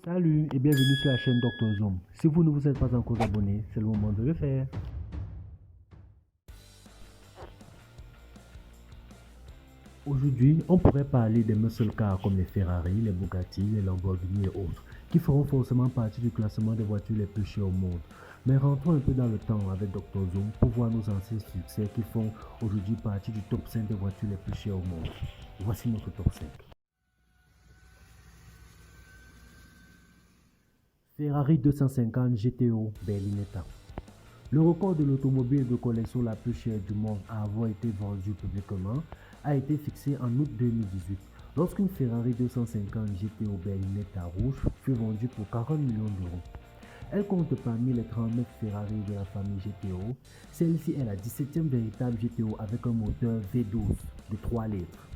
Salut et bienvenue sur la chaîne Dr Zoom. Si vous ne vous êtes pas encore abonné, c'est le moment de le faire. Aujourd'hui, on pourrait parler des muscle cars comme les Ferrari, les Bugatti, les Lamborghini et autres, qui feront forcément partie du classement des voitures les plus chères au monde. Mais rentrons un peu dans le temps avec Dr Zoom pour voir nos anciens succès qui font aujourd'hui partie du top 5 des voitures les plus chères au monde. Voici notre top 5. Ferrari 250 GTO Berlinetta. Le record de l'automobile de collection la plus chère du monde à avoir été vendue publiquement a été fixé en août 2018, lorsqu'une Ferrari 250 GTO Berlinetta rouge fut vendue pour 40 millions d'euros. Elle compte parmi les 39 Ferrari de la famille GTO. Celle-ci est la 17e véritable GTO avec un moteur V12 de 3 litres.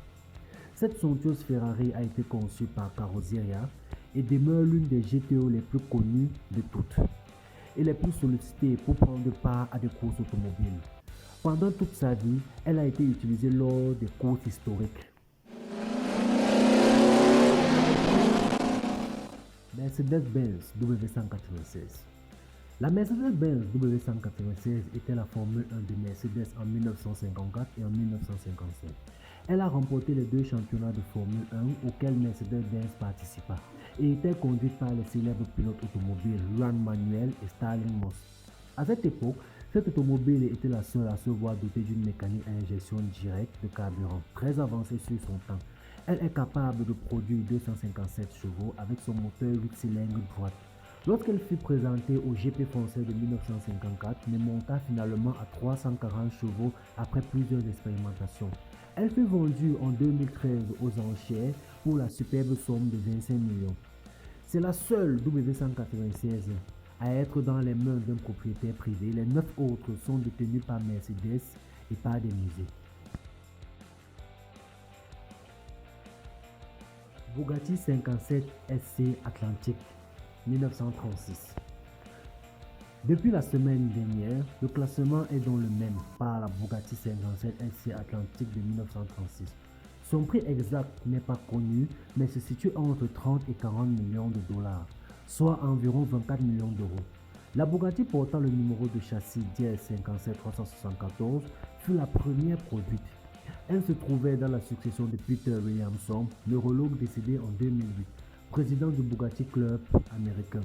Cette somptueuse Ferrari a été conçue par Carrozzeria et demeure l'une des GTO les plus connues de toutes et les plus sollicitées pour prendre part à des courses automobiles. Pendant toute sa vie, elle a été utilisée lors des courses historiques. Mercedes-Benz W196. La Mercedes-Benz W196 était la Formule 1 de Mercedes en 1954 et en 1955. Elle a remporté les deux championnats de Formule 1 auxquels Mercedes-Benz participa et était conduite par les célèbres pilotes automobiles Juan Manuel et Stalin Moss. À cette époque, cette automobile était la seule à se voir dotée d'une mécanique à injection directe de carburant très avancée sur son temps. Elle est capable de produire 257 chevaux avec son moteur 8 cylindres droite. Lorsqu'elle fut présentée au GP français de 1954, elle monta finalement à 340 chevaux après plusieurs expérimentations. Elle fut vendue en 2013 aux enchères pour la superbe somme de 25 millions. C'est la seule W196 à être dans les mains d'un propriétaire privé. Les 9 autres sont détenus par Mercedes et par des musées. Bugatti 57 SC Atlantique 1936. Depuis la semaine dernière, le classement est donc le même par la Bugatti 57 SC Atlantique de 1936. Son prix exact n'est pas connu, mais se situe entre 30 et 40 millions de dollars, soit environ 24 millions d'euros. La Bugatti portant le numéro de châssis DS 57374 fut la première produite. Elle se trouvait dans la succession de Peter Williamson, neurologue décédé en 2008, président du Bugatti Club américain.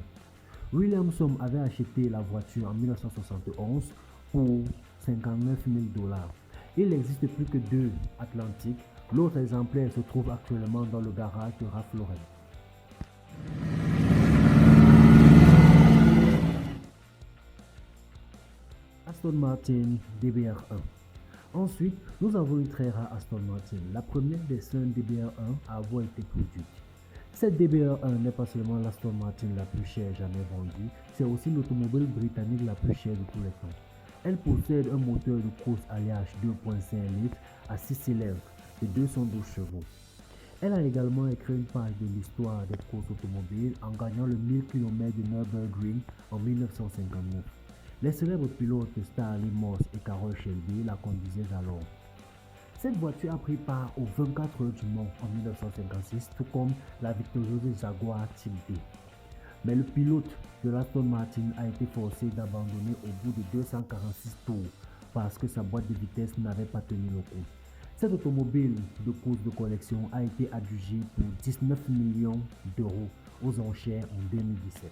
Williamson avait acheté la voiture en 1971 pour 59 000 dollars. Il n'existe plus que deux Atlantiques. L'autre exemplaire se trouve actuellement dans le garage de Ralph Lauren. Aston Martin DBR1. Ensuite, nous avons une très rare Aston Martin, la première des 5 DBR1 à avoir été produite. Cette DBR1 n'est pas seulement l'Aston Martin la plus chère jamais vendue, c'est aussi l'automobile britannique la plus chère de tous les temps. Elle possède un moteur de course alliage 2.5 litres à 6 cylindres de 212 chevaux. Elle a également écrit une page de l'histoire des courses automobiles en gagnant le 1000 km de Nürburgring en 1959. Les célèbres pilotes Stalin Moss et Carroll Shelby la conduisaient alors. Cette voiture a pris part aux 24 heures du Mans en 1956, tout comme la victorieuse Jaguar Type D. Mais le pilote de l'Aston Martin a été forcé d'abandonner au bout de 246 tours parce que sa boîte de vitesse n'avait pas tenu le coup. Cette automobile de course de collection a été adjugée pour 19 millions d'euros aux enchères en 2017.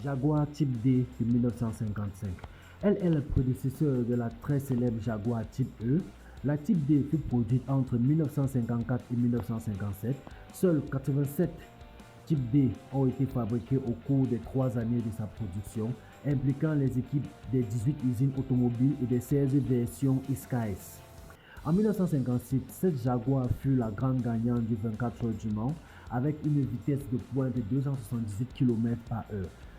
Jaguar Type D de 1955. Elle est le prédécesseur de la très célèbre Jaguar Type E. La Type D fut produite entre 1954 et 1957. Seuls 87 Type D ont été fabriqués au cours des 3 années de sa production, impliquant les équipes des 18 usines automobiles et des 16 versions e-Skies. En 1956, cette Jaguar fut la grande gagnante du 24 heures du Mans avec une vitesse de pointe de 278 km/h.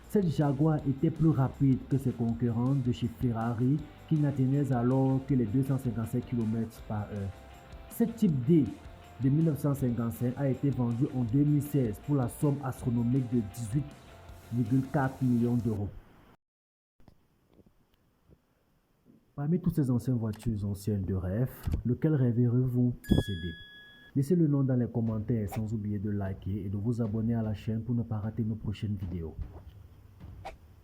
Cette Jaguar était plus rapide que ses concurrentes de chez Ferrari qui n'atteignaient alors que les 257 km/h. Cette Type D de 1955 a été vendue en 2016 pour la somme astronomique de 18,4 millions d'euros. Parmi toutes ces anciennes voitures anciennes de rêve, lequel rêverez-vous posséder? Laissez le nom dans les commentaires sans oublier de liker et de vous abonner à la chaîne pour ne pas rater nos prochaines vidéos.